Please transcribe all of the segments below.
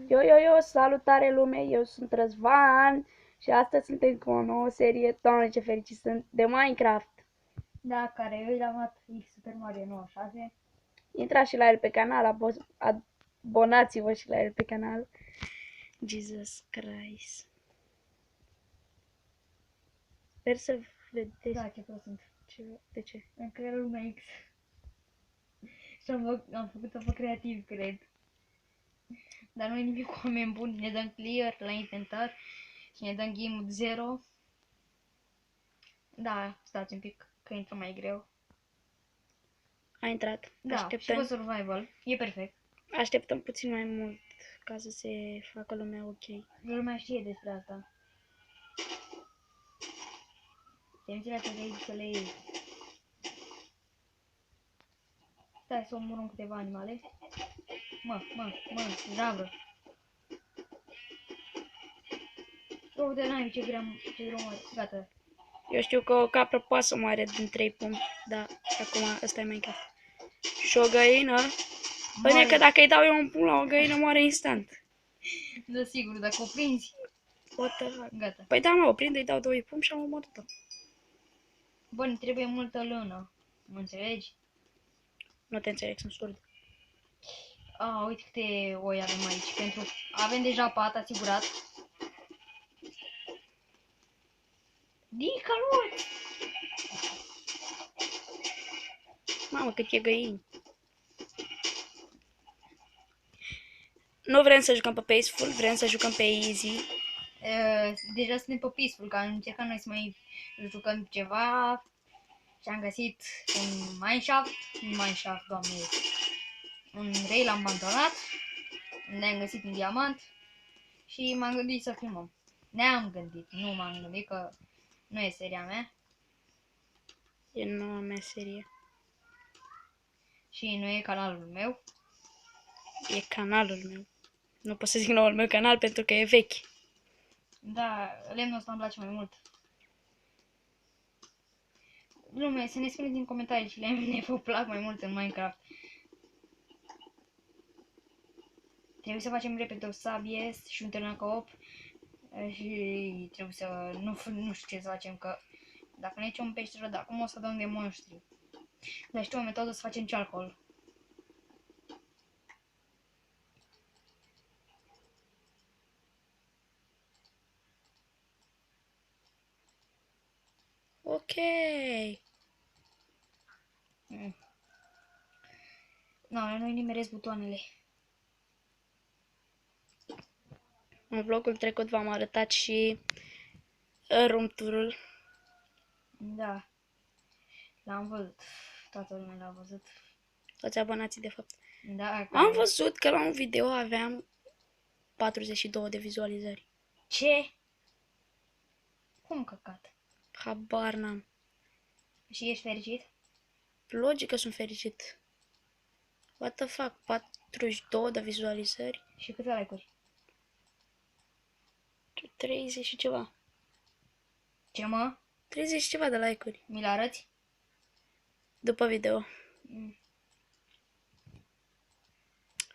Yo, salutare lume, eu sunt Răzvan și astăzi suntem cu o nouă serie, doamne ce fericit sunt, de Minecraft. Da, care eu l-am luat Super Mario 96. Intrați și la el pe canal, abonați-vă și la el pe canal. Jesus Christ. Sper să vedeți Da, ce prost sunt. ceva. De ce? În creierul lumea X. Și am făcut-o pe creativ, cred. Dar nu e nimic cu oameni buni. Ne dăm clear la inventar și ne dăm game 0. Da, stați un pic, că intră mai greu. A intrat. Da, și pe Așteptăm, survival. E perfect. așteptăm puțin mai mult ca să se facă lumea ok. Lumea știe despre asta. Temțiile trebuie să le iei. Stai să omorăm câteva animale. Mă, javră. Uite, n-ai ce greu mare. Gata. Eu știu că o capră poate să moare din 3 pumni, da, acum ăsta e Minecraft. Și o găină, bine că dacă îi dau eu un pumn la o găină, moare instant. Da, sigur, dacă o prinzi. What the fuck? Gata. Păi da, mă, o prind, îi dau 2 pumni și am omorât-o. Bă, ne trebuie multă lână. Mă înțelegi? Nu te înțeleg, sunt surd. Uite câte oi avem aici. Avem deja pat asigurat. Dica lui! Mamă, cât e găini. Nu vrem să jucăm pe peaceful, vrem să jucăm pe easy. Deja suntem pe peaceful, că am încercat noi să mai jucăm ceva. Și am găsit un mineshaft, doamne. Un rei l-am abandonat. Ne-am găsit un diamant. Și m-am gândit să filmăm. Ne-am gândit, nu m-am gândit că nu e seria mea. E noua mea serie. Și nu e canalul meu. E canalul meu. Nu pot să zic noul meu canal pentru că e vechi. Da, lemnul ăsta îmi place mai mult. Lume, să ne spuneți din comentarii ce lemne vă plac mai mult în Minecraft. Trebuie să facem repede o sabie și un ternacoop. Și trebuie să... Nu știu ce să facem, că dacă nu e un peșteră, dar acum o să dăm de monștri. Dar știu o metodă să facem charcoal. Ok. Nu-i nimeresc butoanele. În vlogul trecut v-am arătat și room tour-ul. Da. L-am văzut. Toată lumea l-a văzut. Toți abonații, de fapt. Da, Am văzut că la un video aveam 42 de vizualizări. Ce? Cum căcat? Habar n-am. Și ești fericit? Logic că sunt fericit. What the fuck? 42 de vizualizări? Și câte like-uri? 30 și ceva. Ce mă? 30 și ceva de like-uri. Mi-l arăți? După video.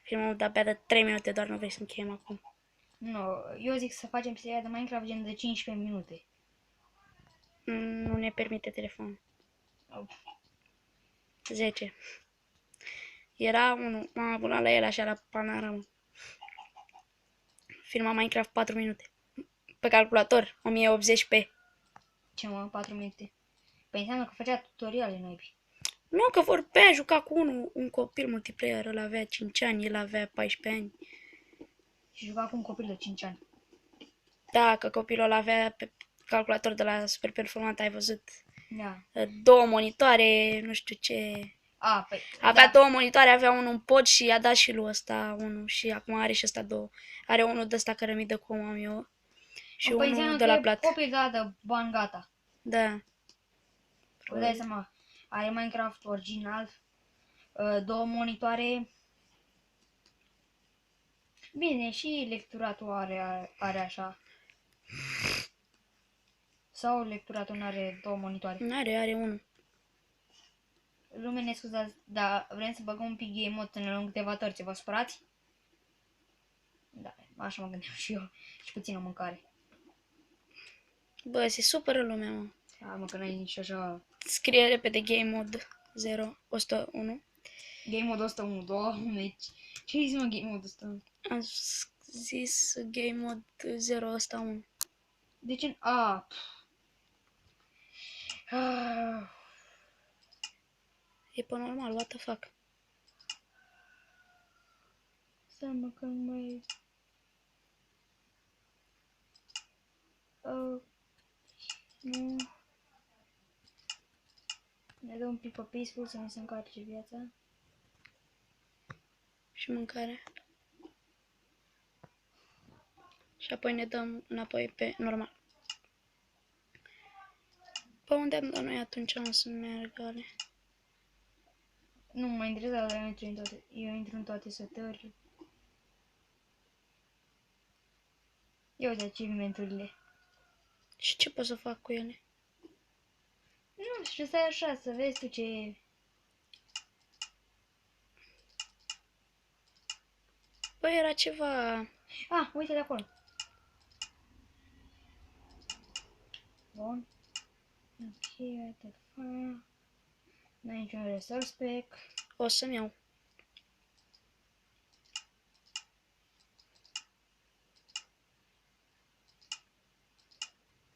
Filmul de-abia de 3 minute, doar nu vrei să încheiem acum. Nu, eu zic să facem seria de Minecraft gen de 15 minute. Nu ne permite telefonul. 10. Era unul, m-am abonat la el așa la panoramă. Filma Minecraft 4 minute. Pe calculator, 1080p. Ce mă, 4 minute? Păi înseamnă că făcea tutoriale noi. Nu, că vorbea, juca cu un copil multiplayer, el avea 5 ani, el avea 14 ani. Și juca cu un copil de 5 ani. Da, că copilul ăla avea pe calculator de la super performant, ai văzut? Da. 2 monitoare, nu știu ce. Păi, Avea da. 2 monitoare, avea unul în pod și i-a dat și lui ăsta unul și acum are și ăsta 2. Are unul de ăsta cărămidă cum am eu și Păi unul înseamnă de că la e plat. copil de bani gata. Da. Vă dai seama, are Minecraft original, 2 monitoare. Bine, și lecturatul are așa. Sau lecturatul nu are 2 monitoare. Are unul. Lume, ne scuzați, dar vrem să băgăm un pic game mode să ne luăm câteva tărți, vă spărați? Așa mă gândeam și eu. Și puțină mâncare. Bă, se supără lumea, mă. Da, mă, că n-ai nici așa... Scrie repede game mode 101. Game mode 101, doamne. Ce-ai zis, mă, game mode 101? Am zis game mode 01. De ce... A. E pe normal, what the fuck. Stai mă că nu mai... Nu... Ne dă un pic pe peaceful să ne se încarce viața. Și mâncare. Și apoi ne dăm înapoi pe normal. Pe unde am dat noi atunci am să merg, ale? Nu mă interesează, eu intru în toate setările. Ia uite achievement-urile. Și ce pot să fac cu ele? Nu știu, stai așa să vezi tu ce e. Băi, era ceva... Ah, uite de acolo. Bun. Ok, uite. N-ai niciun resource pack. O să-mi iau.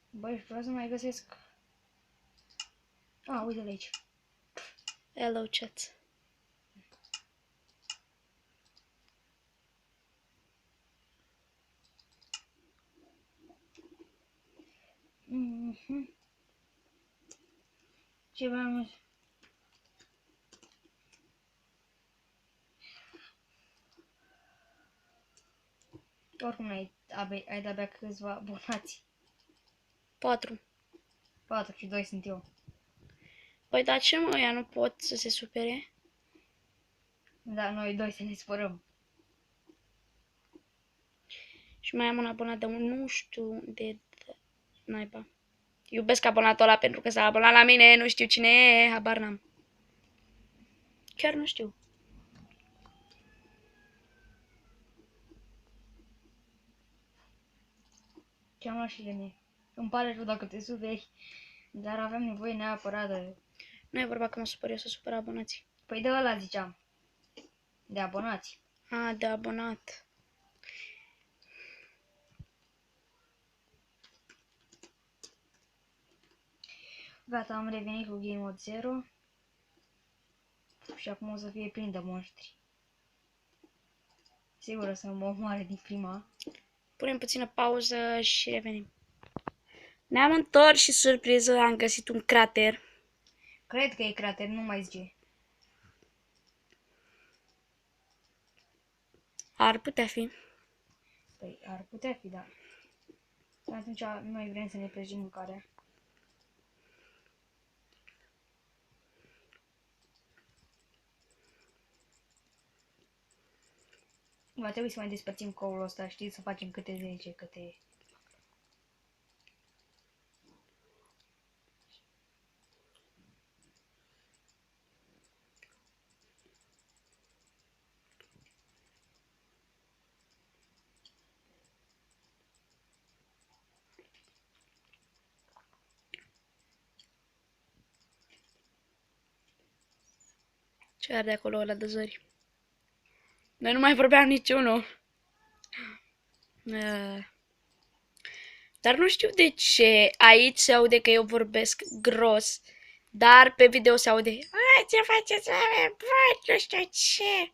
Băi, vreau să mai găsesc. Ah, uite-l aici. Hello, chat. Ce mai mult? Oricum ai de-abia câțiva abonați. 4. 4 și 2 sunt eu. Păi, dar ce mă, ăia nu pot să se supere? Da, noi 2 să ne spărăm. Și mai am un abonat de un, nu știu, de naiba. Iubesc abonatul ăla pentru că s-a abonat la mine, nu știu cine e, habar n-am. Chiar nu știu. Ce-am luat și de mie. Îmi pare rău dacă te superi, dar aveam nevoie neapărat de... Nu e vorba că mă supăr eu să supăr abonații. Păi de ăla ziceam. De abonați. A, de abonat. Gata, am revenit cu Game Mode 0. Și acum o să fie plin de monștri. Sigur o să mă omoare din prima. Punem puțină pauză și revenim. Ne-am întors și surpriză am găsit un crater. Cred că e crater, nu mai zice. Ar putea fi. Păi ar putea fi, da. Atunci noi vrem să ne prăjim mâncarea. Va trebui să mai despărțim coul ăsta, știi, să facem câte 10, câte... Ce are de acolo ăla de zări? Noi nu mai vorbeam niciunul. Dar nu știu de ce aici se aude că eu vorbesc gros. Dar pe video se aude "Ai, ce faceți, oameni? Bă, nu știu ce.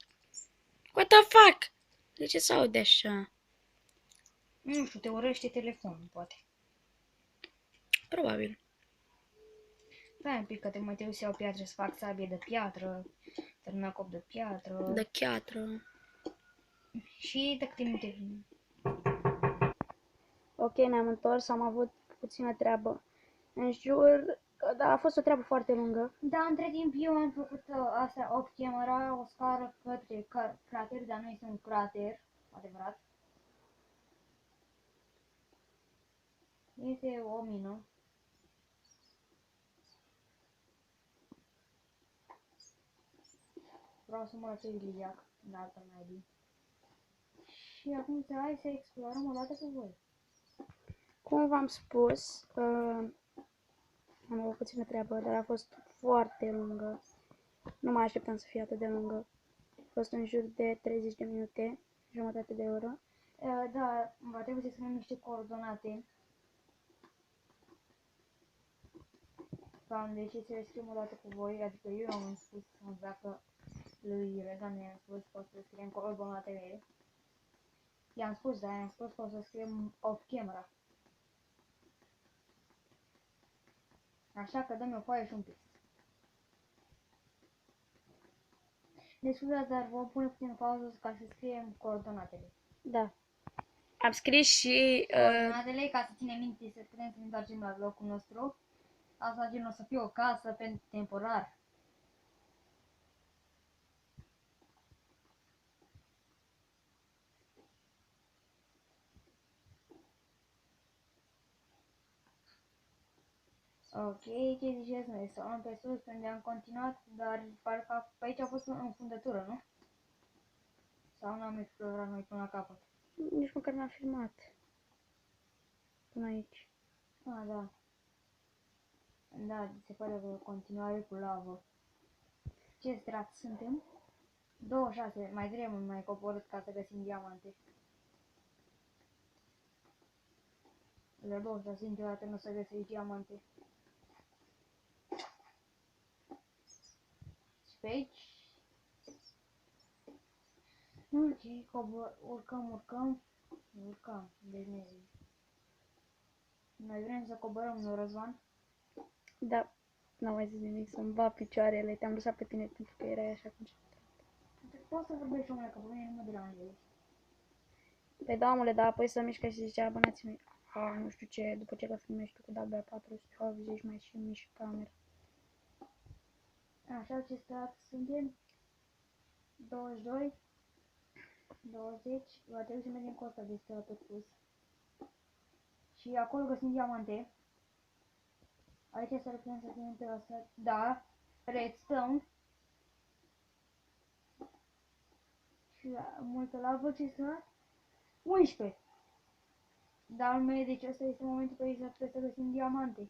What the fuck?" De ce se aude așa? Nu știu, te urăște telefonul, poate. Probabil. Da, un pic că te mai trebuie să iau piatră, să fac sabie de piatră, termina cop de piatră. De chiatră. Și de câte minute vin. Ok, ne-am întors, am avut puțină treabă în jur, dar a fost o treabă foarte lungă. Da, între timp eu am făcut asta off-cam, era o scară către crater, dar nu este un crater, adevărat. Este o mină. Vreau să mă răcesc liliac, de altă mai bine. Și acum hai să explorăm o dată cu voi. Cum v-am spus, am avut puțină treabă, dar a fost foarte lungă. Nu mă așteptam să fie atât de lungă. A fost în jur de 30 de minute, jumătate de oră. Da, va trebui să scriem niște coordonate. Deci să le scriem o dată cu voi, adică eu am spus dacă lui Regan i-am spus că o să scriem coordonatele. I-am spus, dar i-am spus că o să scriem off camera. Așa că dăm o foaie și un pix. Ne scuzați, dar vom pune puțin în pauză ca să scriem coordonatele. Da. Am scris și... Coordonatele ca să ținem minte să putem să ne întoarcem la locul nostru. Asta gen o să fie o casă pentru temporar. Ok, ce ziceți noi? Să luăm pe sus unde am continuat, dar parcă pe aici a fost o înfundătură, nu? Sau nu am explorat noi până la capăt? Nici măcar n-am filmat. Până aici. Ah, da. Da, se pare că o continuare cu lavă. Ce strat suntem? 26, mai trebuie mai coborât ca să găsim diamante. La 26 niciodată nu o să găsești diamante. Și pe aici? Ok, urcăm. Deci noi vrem să coborăm, nu, Răzvan? Da, n-am mai zis nimic, să-mi va picioarele. Te-am lăsat pe tine pentru că erai așa concentrat. Poți să vorbești, omule, că pe mine nu mă deranjezi. Păi da, omule, dar apoi să mișcă și zicea abonații mei. Nu știu ce, după ce că filmești tu cu W 480 mai și mișc camera. Așa, ce strat suntem? 22, 20, va trebui să mergem cu asta de strat tot pus. Și acolo găsim diamante. Aici s-ar putea să fie pe asta. Da, redstone. Și multă lavă, ce strat? 11. Dar meu, deci ăsta este momentul pe care s-ar putea să găsim diamante.